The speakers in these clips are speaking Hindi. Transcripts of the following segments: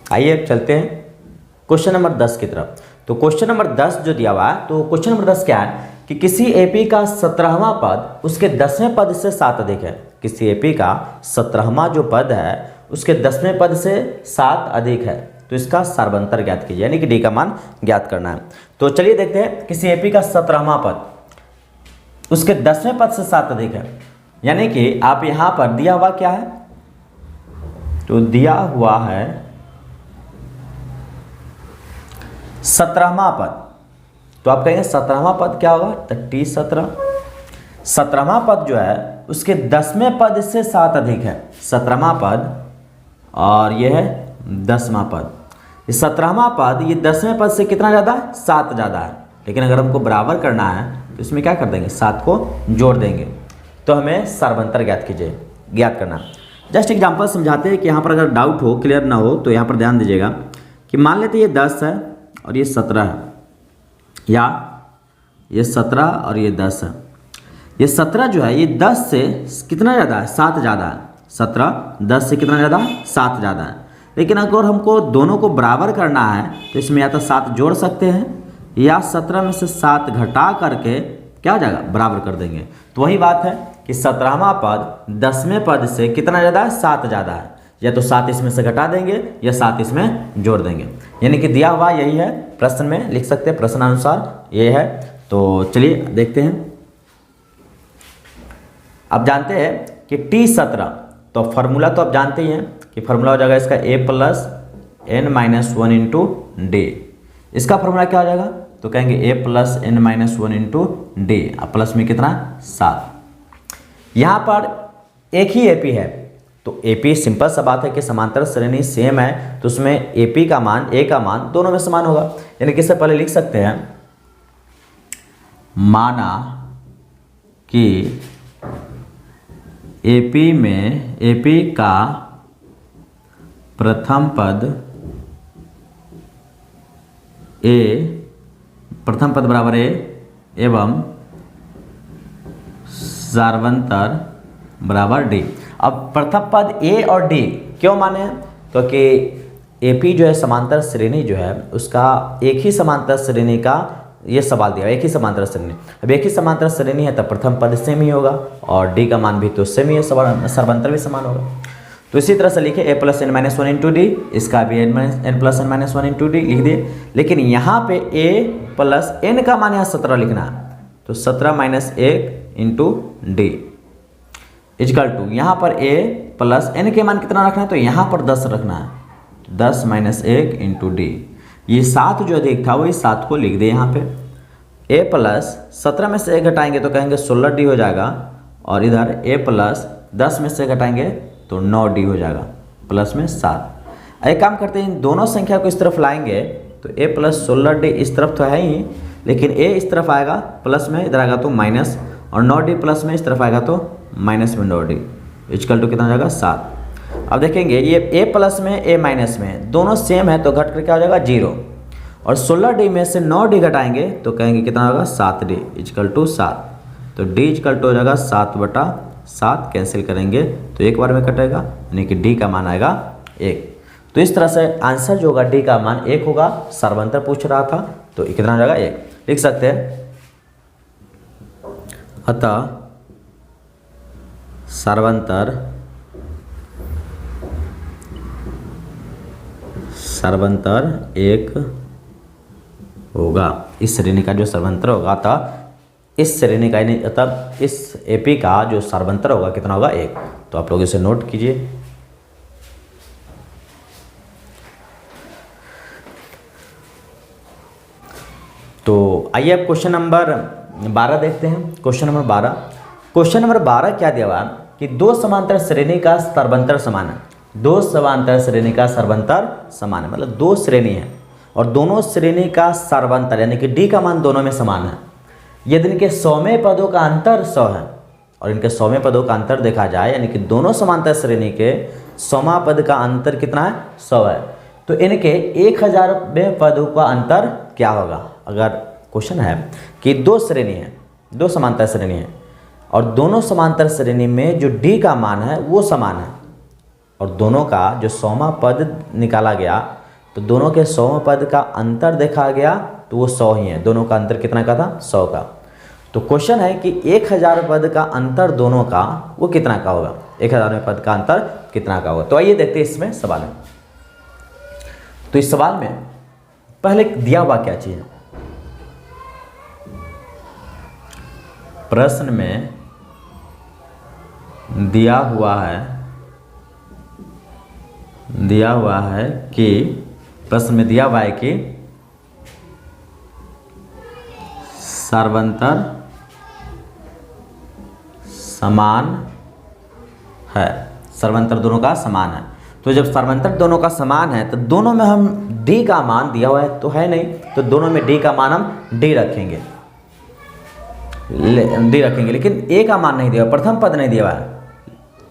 आइए अब चलते हैं क्वेश्चन नंबर 10 की तरफ। तो क्वेश्चन नंबर 10 जो दिया हुआ है, तो क्वेश्चन नंबर 10 क्या है कि किसी एपी का 17वां पद उसके 10वें पद से 7 अधिक है। किसी एपी का 17वां जो पद है उसके 10वें पद से 7 अधिक है, तो इसका सर्वांतर ज्ञात कीजिए, यानी कि डी का मान ज्ञात करना है। तो चलिए देखते हैं, किसी एपी का 17वां पद उसके 10वें पद से 7 अधिक है, यानी कि आप यहां पर दिया हुआ क्या है, तो दिया हुआ है 17वां पद। तो आप कहेंगे 17वां पद क्या होगा, तो टी 17वां पद जो है उसके 10वें पद से 7 अधिक है। 17वां पद और यह है 10वां पद। ये 17वां पद ये 10वें पद से कितना ज़्यादा है, 7 ज़्यादा है। लेकिन अगर हमको बराबर करना है तो इसमें क्या कर देंगे, 7 को जोड़ देंगे। तो हमें सर्वांतर ज्ञात करना। जस्ट एग्जाम्पल समझाते हैं कि यहाँ पर अगर डाउट हो, क्लियर ना हो, तो यहाँ पर ध्यान दीजिएगा कि मान लेते ये 10 है और ये 17 है, या ये 17 और ये 10 है। ये 17 जो है ये 10 से कितना ज़्यादा है, 7 ज़्यादा है। 17 10 से कितना ज़्यादा, 7 ज़्यादा है। लेकिन अगर हमको दोनों को बराबर करना है तो इसमें या तो 7 जोड़ सकते हैं या 17 में से 7 घटा करके क्या हो जाएगा, बराबर कर देंगे। तो वही बात है कि 17वां पद 10वें पद से कितना ज़्यादा है, 7 ज़्यादा है। या तो 7 इसमें से घटा देंगे या 7 इसमें जोड़ देंगे, यानी कि दिया हुआ यही है। प्रश्न में लिख सकते हैं, प्रश्नानुसार ये है। तो चलिए देखते हैं। अब जानते हैं कि T17, तो फॉर्मूला तो आप जानते ही हैं कि फॉर्मूला हो जाएगा इसका a+n-1 इंटू डी। इसका फॉर्मूला क्या हो जाएगा, तो कहेंगे a+n-1 इंटू डी। अब प्लस में कितना, 7। यहाँ पर एक ही एपी है, तो एपी सिंपल सा बात है कि समांतर श्रेणी सेम है, तो उसमें एपी का मान, ए का मान दोनों में समान होगा। यानी कि इससे पहले लिख सकते हैं, माना कि एपी में एपी का प्रथम पद ए, प्रथम पद बराबर ए एवं सर्वांतर बराबर डी। अब प्रथम पद ए और डी क्यों माने हैं, क्योंकि एपी जो है समांतर श्रेणी जो है उसका एक ही समांतर श्रेणी का ये सवाल दिया, एक ही समांतर श्रेणी। अब एक ही समांतर श्रेणी है तो प्रथम पद सेम ही होगा और डी का मान भी तो सेम ही है, सर्वांतर भी समान होगा। तो इसी तरह से लिखे a+n-1 इंटू डी, इसका भी n+n-1 इंटू डी लिख दिए। लेकिन यहाँ पे a+n का मान यहाँ 17 लिखना है, तो 17-1 इंटू डी इजकल टू, यहाँ पर a+n के मान कितना रखना है, तो यहाँ पर 10 रखना है, 10-1 इंटू डी। ये 7 जो अधिक था वही 7 को लिख दे यहाँ पे। a+17 में से 1 घटाएंगे तो कहेंगे 16d हो जाएगा, और इधर a+10 में से घटाएंगे तो 9d हो जाएगा, प्लस में 7। एक काम करते हैं, इन दोनों संख्या को इस तरफ लाएंगे तो a+16d इस तरफ तो है ही, लेकिन a इस तरफ आएगा प्लस में, इधर आएगा तो माइनस, और 9d प्लस में इस तरफ आएगा तो माइनस में 9d इजकल टू कितना हो जाएगा, 7। अब देखेंगे ये a प्लस में a माइनस में दोनों सेम है तो घट कर क्या हो जाएगा, 0। और 16d में से 9d घटाएंगे तो कहेंगे कितना होगा, 7d इजकल टू 7। तो d इजकल टू हो जाएगा 7/7, कैंसिल करेंगे तो एक बार में कटेगा, यानी कि d का मान आएगा 1। तो इस तरह से आंसर जो होगा d का मान 1 होगा। सर्वांतर पूछ रहा था तो कितना हो जाएगा, 1 लिख सकते हैं। अतः सर्वांतर 1 होगा। इस श्रेणी का जो सर्वांतर होगा था, इस श्रेणी का अतः इस एपी का जो सर्वांतर होगा कितना होगा, 1। तो आप लोग इसे नोट कीजिए। तो आइए अब क्वेश्चन नंबर 12 देखते हैं। क्वेश्चन नंबर 12 क्या दिया हुआ कि दो समांतर श्रेणी का सर्वांतर समान है। दो समांतर श्रेणी का सर्वांतर समान है, मतलब दो श्रेणी है और दोनों श्रेणी का सर्वांतर यानी कि डी का मान दोनों में समान है। यदि इनके 100वें पदों का अंतर 100 है और इनके 100वें पदों का अंतर देखा जाए, यानी कि दोनों समांतर श्रेणी के 100वां पद का अंतर कितना है, 100 है, तो इनके 1000वें पदों का अंतर क्या होगा। अगर क्वेश्चन है कि दो श्रेणी है, दो समांतर श्रेणी है और दोनों समांतर श्रेणी में जो डी का मान है वो समान है और दोनों का जो 100वां पद निकाला गया, तो दोनों के 100वें पद का अंतर देखा गया तो वो 100 ही है। दोनों का अंतर कितना का था? 100 का। तो क्वेश्चन है कि 1000 पद का अंतर दोनों का वो कितना का होगा? 1000वें पद का अंतर कितना का होगा? तो आइए देखते हैं इसमें सवाल है। तो इस सवाल में पहले दिया हुआ क्या चीज़ है? प्रश्न में दिया हुआ है कि प्रश्न में दिया हुआ है कि सर्वांतर समान है। सर्वांतर दोनों का समान है। तो जब सर्वांतर दोनों का समान है तो दोनों में हम d का मान दिया हुआ है तो है नहीं, तो दोनों में d का मान हम d रखेंगे, लेकिन a का मान नहीं दिया, प्रथम पद नहीं दिया हुआ है।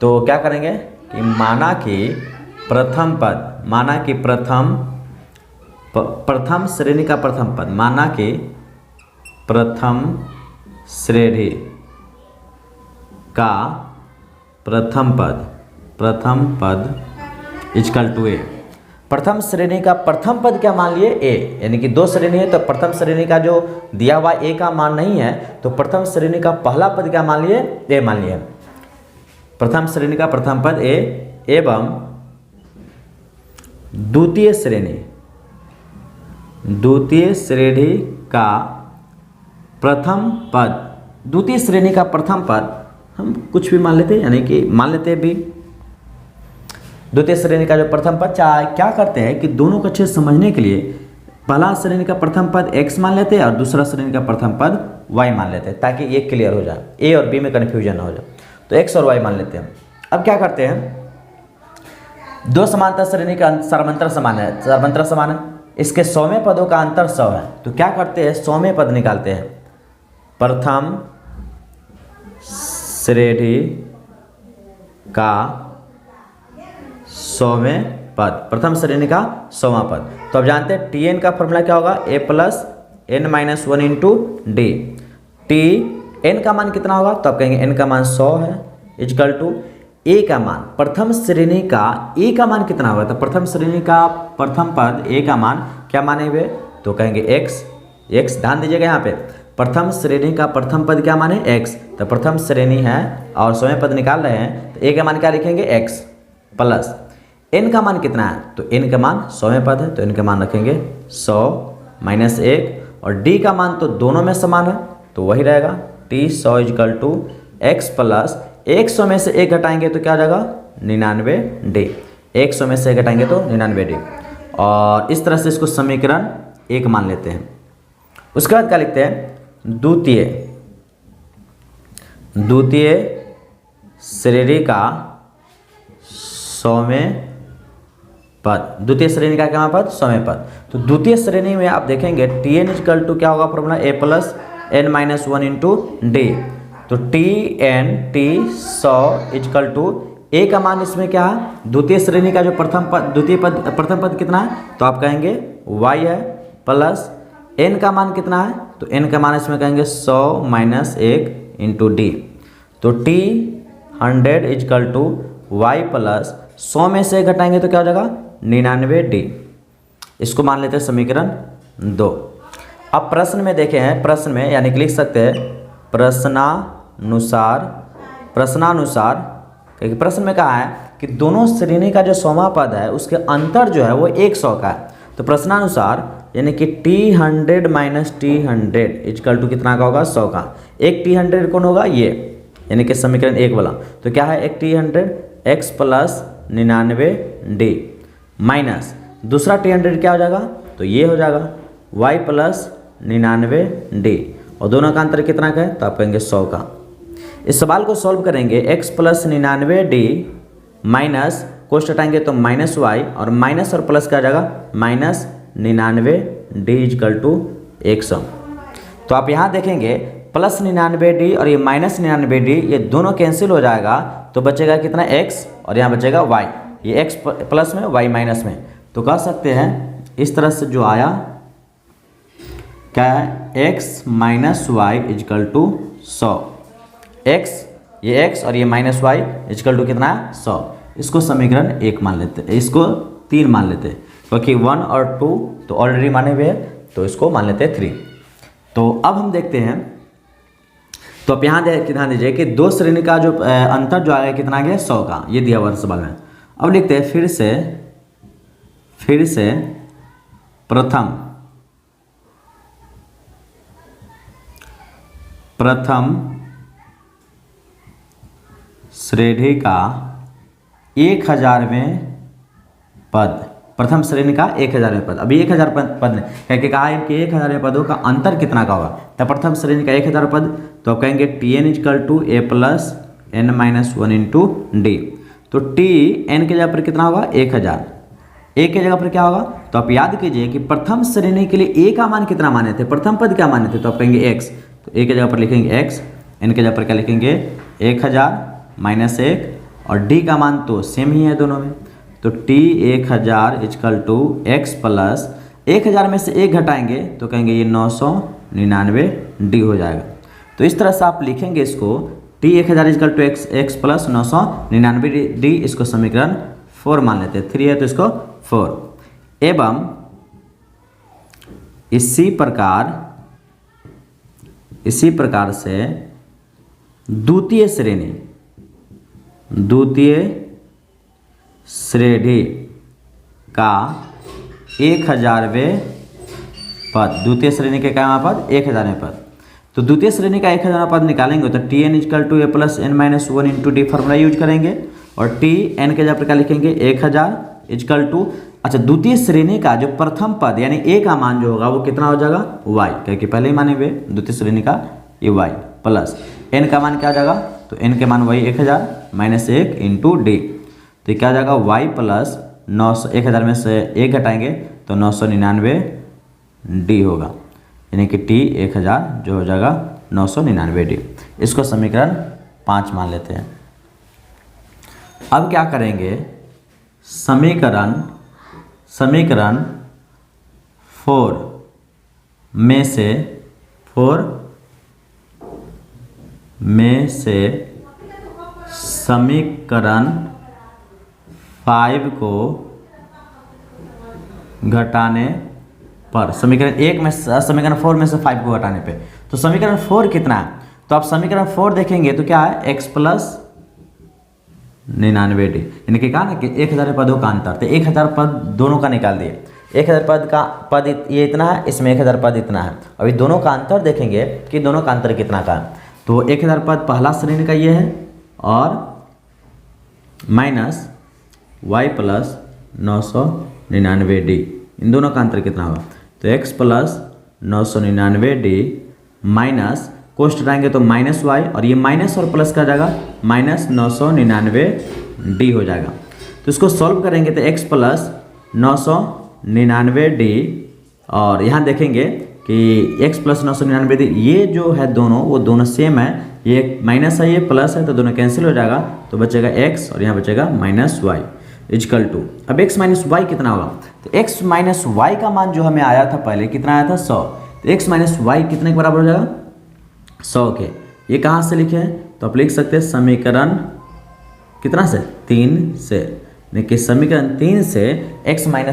तो क्या करेंगे कि माना कि प्रथम श्रेणी का प्रथम पद, माना कि प्रथम श्रेणी का प्रथम पद इक्वल टू ए। प्रथम श्रेणी का प्रथम पद क्या मान लिए? ए, यानी कि 2 श्रेणी है तो प्रथम श्रेणी का जो दिया हुआ ए का मान नहीं है, तो प्रथम श्रेणी का पहला पद क्या मान लिए? ए मान लिए। प्रथम श्रेणी का प्रथम पद ए एवं द्वितीय श्रेणी का प्रथम पद, द्वितीय श्रेणी का प्रथम पद हम कुछ भी मान लेते हैं, यानी कि मान लेते हैं भी द्वितीय श्रेणी का जो प्रथम पद, चाहे क्या करते हैं कि दोनों को अच्छे से समझने के लिए पहला श्रेणी का प्रथम पद x मान लेते हैं और दूसरा श्रेणी का प्रथम पद y मान लेते हैं, ताकि ये क्लियर हो जाए, a और b में कन्फ्यूजन ना हो जाए। तो x और y मान लेते हैं। अब क्या करते हैं, 2 समांतर श्रेणी का सर्वांतर समान है, सर्वांतर समान है, इसके 100वें पदों का अंतर 100 है। तो क्या करते हैं, 100वें पद निकालते हैं। प्रथम श्रेणी का 100वें पद, प्रथम श्रेणी का 100वां पद। तो अब जानते हैं tn का फॉर्मूला क्या होगा? a plus n minus 1 into D. n का मान कितना होगा? तो आप कहेंगे n का मान 100 है, इक्वल टू a का मान, प्रथम श्रेणी का a का मान कितना होगा? तो प्रथम श्रेणी का प्रथम पद a का मान क्या माने हुए? तो कहेंगे x। ध्यान दीजिएगा यहाँ पे, प्रथम श्रेणी का प्रथम पद क्या माने? x। तो प्रथम श्रेणी है और 100वें पद निकाल रहे हैं, तो a का मान क्या लिखेंगे? x प्लस n का मान कितना है? तो n का मान 100वें पद है, तो n का मान रखेंगे 100 माइनस 1, और d का मान तो दोनों में समान है तो वही रहेगा t 100 equal to x plus 100 में से 1 घटाएंगे तो क्या हो जाएगा? 99d। 100 में से 1 घटाएंगे तो 99d। और इस तरह से इसको समीकरण 1 मान लेते हैं। उसके बाद क्या लिखते हैं? द्वितीय श्रेणी का 100वें पद, द्वितीय श्रेणी का क्या पद? 100वें पद। तो द्वितीय श्रेणी में आप देखेंगे tn इक्वल टू क्या होगा formula? a plus n minus 1 into डी। तो tn t 100 equal to a का मान इसमें क्या है? द्वितीय श्रेणी का जो प्रथम पद कितना है? तो आप कहेंगे y है, प्लस n का मान कितना है? तो n का मान इसमें कहेंगे 100 माइनस 1 इंटू डी। तो t 100 equal to y plus 100 में से घटाएंगे तो क्या हो जाएगा? 99d। इसको मान लेते हैं समीकरण 2। अब प्रश्न में देखे हैं, प्रश्न में यानी कि लिख सकते हैं प्रश्नानुसार, क्योंकि प्रश्न में कहा है कि दोनों श्रेणी का जो 100वां पद है उसके अंतर जो है वो 100 का है। तो प्रश्नानुसार यानी कि t100 minus t100 equal to कितना का होगा? 100 का। एक t100 कौन होगा? ये, यानी कि समीकरण 1 वाला। तो क्या है? एक t100 x plus 99d minus दूसरा t100 क्या हो जाएगा? तो ये हो जाएगा y प्लस 99d, और दोनों का अंतर कितना का है? तो आप कहेंगे 100 का। इस सवाल को सॉल्व करेंगे, x प्लस 99d माइनस कोष्ट हटाएंगे तो माइनस y, और माइनस और प्लस क्या आ जाएगा? Minus 99d equal to 100। तो आप यहाँ देखेंगे प्लस 99d और ये माइनस 99d, ये दोनों कैंसिल हो जाएगा तो बचेगा कितना? x, और यहाँ बचेगा y। ये x प्लस में, y माइनस में। तो कह सकते हैं इस तरह से जो आया क्या है? x minus y is equal to 100। x, ये x और ये माइनस वाई इजकल टू कितना है? 100। इसको समीकरण 1 मान लेते हैं, इसको 3 मान लेते हैं, क्योंकि 1 और 2 तो ऑलरेडी माने हुए हैं, तो इसको मान लेते हैं 3। तो अब हम देखते हैं, तो आप यहाँ ध्यान दीजिए कि दो श्रेणी का जो अंतर जो आया कितना गया 100 का, ये दिया हुआ सवाल में। अब लिखते हैं फिर से प्रथम श्रेणी का 1000वें पद, प्रथम श्रेणी का 1000वें पद। अभी 1000 पद ने कह कहा है कि 1000वें पदों का अंतर कितना का होगा। तो प्रथम श्रेणी का 1000 पद, तो आप कहेंगे Tn = a + n - 1 × d। तो Tn के जगह पर कितना होगा 1000, a के जगह पर क्या होगा। तो आप याद कीजिए कि प्रथम श्रेणी के लिए a का मान कितना माने थे, प्रथम पद क्या माने थे, तो आप कहेंगे x। तो a के जगह पर लिखेंगे x, n के जगह पर क्या लिखेंगे 1000 - 1, और d का मान तो सेम ही है दोनों में। तो T 1000 = x + 1000 में से 1 घटाएंगे तो कहेंगे ये 999d हो जाएगा। तो इस तरह से आप लिखेंगे इसको, T 1000 = x + 999d, इसको समीकरण 4 मान लेते हैं, 3 है तो इसको 4। एवं इसी प्रकार से द्वितीय श्रेणी का 1000वें पद, द्वितीय श्रेणी के क्या पद 1000वें पद। तो द्वितीय श्रेणी का 1000वां पद निकालेंगे तो Tn = a + n - 1 × d formula use करेंगे, और Tn के जगह पर क्या लिखेंगे 1000 = अच्छा द्वितीय श्रेणी का जो प्रथम पद यानी a का मान जो होगा वो कितना हो जाएगा y, क्योंकि पहले ही माने हुए द्वितीय श्रेणी का ये y प्लस n का मान क्या हो जाएगा, तो n के मान वही 1000 - 1 × d। तो क्या हो जाएगा y + 900, 1000 में से 1 घटाएंगे तो 999d होगा, यानी कि T 1000 जो हो जाएगा 999d। इसको समीकरण 5 मान लेते हैं। अब क्या करेंगे, समीकरण 4 में से समीकरण 5 को घटाने पर, समीकरण 4 में से 5 को घटाने पे, तो समीकरण 4 कितना है, तो आप समीकरण 4 देखेंगे तो क्या है x + 99d, यानी कि कहा ना कि 1000 पदों का अंतर, तो 1000 पद दोनों का निकाल दिए। 1000 पद ये इतना है, इसमें 1000 पद इतना है। अभी दोनों का अंतर देखेंगे कि दोनों का अंतर कितना का है। तो 1000 पद पहला श्रेणी का ये है, और माइनस y + 999d, इन दोनों का अंतर कितना होगा, तो x + 999d माइनस कोष्ट हटाएंगे तो -y, और ये माइनस और प्लस का जाएगा -999d हो जाएगा। तो इसको सॉल्व करेंगे तो x + 999d, और यहाँ देखेंगे कि x + 999d ये जो है दोनों वो दोनों सेम है, ये माइनस है ये प्लस है, तो दोनों कैंसिल हो जाएगा, तो बचेगा x और यहाँ बचेगा -y = अब x - y कितना होगा, तो x - y का मान जो हमें आया था पहले कितना आया था 100, तो x - y कितने के बराबर हो जाएगा 100 के। ये कहाँ से लिखे हैं, तो आप लिख सकते हैं समीकरण कितना से 3 से, देखिए समीकरण 3 से x - y =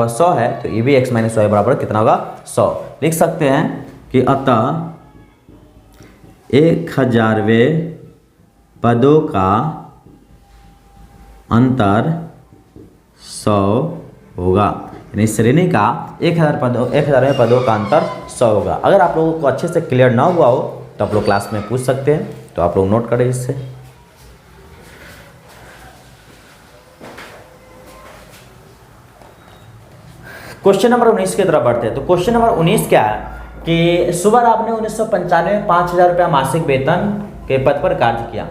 100 है, तो ये भी x - y बराबर कितना होगा 100। लिख सकते हैं कि अतः 1000वें पदों का अंतर 100 होगा, यानी श्रेणी का 1000वें पदों का अंतर 100 होगा। अगर आप लोगों को अच्छे से क्लियर ना हुआ हो तो आप लोग क्लास में पूछ सकते हैं, तो आप लोग नोट करें इससे। क्वेश्चन नंबर 19 की तरफ बढ़ते हैं। तो क्वेश्चन नंबर 19 क्या है कि सुब्बाराव ने 1995 में 5000 रुपया मासिक वेतन के पद पर कार्य किया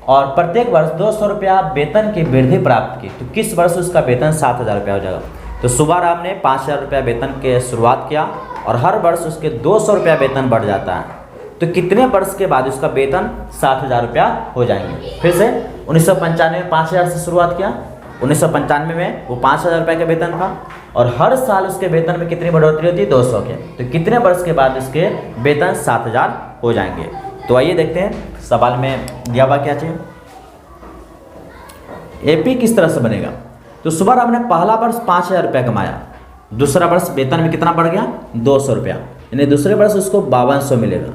और प्रत्येक वर्ष 200 रुपया वेतन की वृद्धि प्राप्त की, तो किस वर्ष उसका वेतन 7000 रुपया हो जाएगा। तो सुब्बाराव ने 5000 रुपया वेतन के शुरुआत किया और हर वर्ष उसके 200 रुपया वेतन बढ़ जाता है, तो कितने वर्ष के बाद उसका वेतन 7000 रुपया हो जाएंगे। फिर से 1995 में 5000 से शुरुआत किया, 1995 में वो 5000 रुपये का वेतन था और हर साल उसके वेतन में कितनी बढ़ोतरी होती है 200 के, तो कितने वर्ष के बाद उसके वेतन 7000 हो जाएंगे। तो आइए देखते हैं सवाल में दिया हुआ क्या चाहिए। एपी किस तरह से बनेगा, तो सुबह आपने पहला वर्ष 5,000 रुपया कमाया, दूसरा वर्ष वेतन में कितना बढ़ गया 200 रुपया, यानी दूसरे वर्ष उसको 5200 मिलेगा।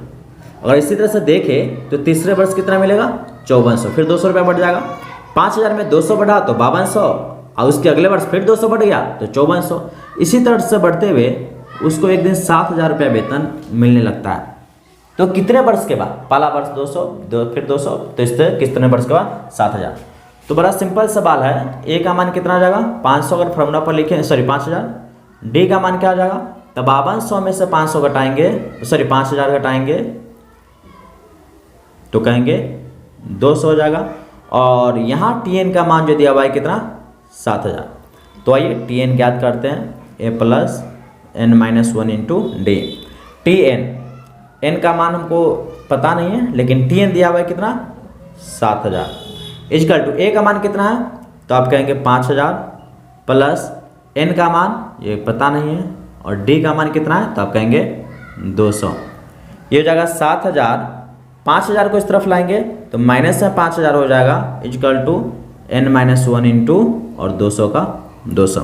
अगर इसी तरह से देखें तो तीसरे वर्ष कितना मिलेगा 5400, फिर 200 रुपया बढ़ जाएगा। 5000 में 200 बढ़ा तो 5200, और उसके अगले वर्ष फिर 200 बढ़ गया तो 5400। इसी तरह से बढ़ते हुए उसको एक दिन 7000 रुपया वेतन मिलने लगता है। तो कितने वर्ष के बाद, पहला वर्ष 200, फिर 200, तो इस तरह कितने वर्ष के बाद 7000। तो बड़ा सिंपल सवाल है, ए का मान कितना आ जाएगा 500, अगर फॉर्मूला पर लिखें 5000। डी का मान क्या आ जाएगा, तो 5200 में से 500 घटाएंगे, 5000 घटाएंगे तो कहेंगे 200 हो जाएगा। और यहाँ टी एन का मान जो दिया हुआ है कितना 7000। तो आइए टी एन ज्ञात करते हैं, A plus N minus 1 into D. T N का मान हमको पता नहीं है, लेकिन टी एन दिया हुआ है कितना 7000 इजकल टू ए का मान कितना है, तो आप कहेंगे 5000 प्लस एन का मान ये पता नहीं है, और डी का मान कितना है तो आप कहेंगे 200। ये हो जाएगा 7000, 5000 को इस तरफ लाएंगे तो माइनस से 5000 हो जाएगा is equal to n minus 1 into और 200 का 200।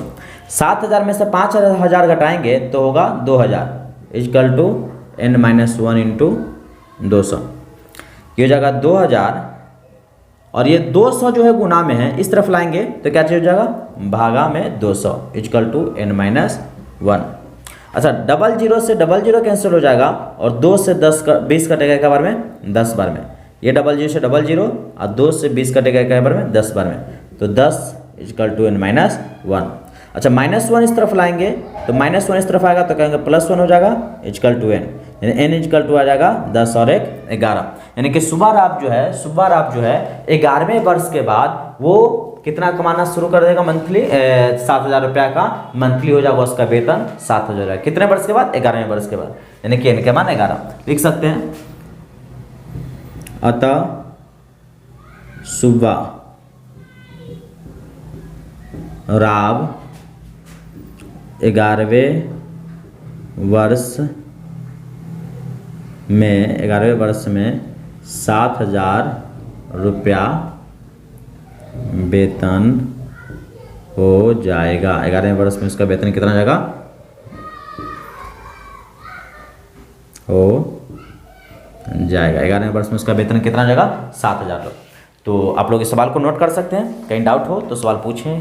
7000 में से 5000 घटाएंगे तो होगा 2000 is equal to n minus 1 into 200। ये हो जाएगा 2000, और ये 200 जो है गुना में है, इस तरफ लाएंगे तो क्या चीज हो जाएगा भागा में 200 इजकल टू एन माइनस 1। अच्छा, 00 से 00 कैंसिल हो जाएगा, और 2 से 20 कटेगा एक बार में 10 बार में। ये 00 से 00 और 2 से 20 कटेगा एक बार में 10 बार में, तो 10 इजकल टू एन माइनस 1। अच्छा, -1 इस तरफ लाएंगे तो -1 इस तरफ आएगा तो कहेंगे +1 हो जाएगा इजकल टू एन, यानी एन इजकल टू आ जाएगा 10 और 1 11। यानी कि सुबह आप जो है 11वें वर्ष के बाद वो कितना कमाना शुरू कर देगा मंथली, 7000 रुपया का मंथली हो जाएगा उसका वेतन 7000। कितने वर्ष के बाद 11वें वर्ष के बाद, यानी कि एन के मान 11 लिख सकते हैं। अतः सुबह राव 11वें वर्ष में 7000 रुपया वेतन हो जाएगा। 11वें वर्ष में उसका वेतन कितना जाएगा हो जाएगा 11वें वर्ष में उसका वेतन कितना जाएगा 7000। तो आप लोग इस सवाल को नोट कर सकते हैं, कहीं डाउट हो तो सवाल पूछें।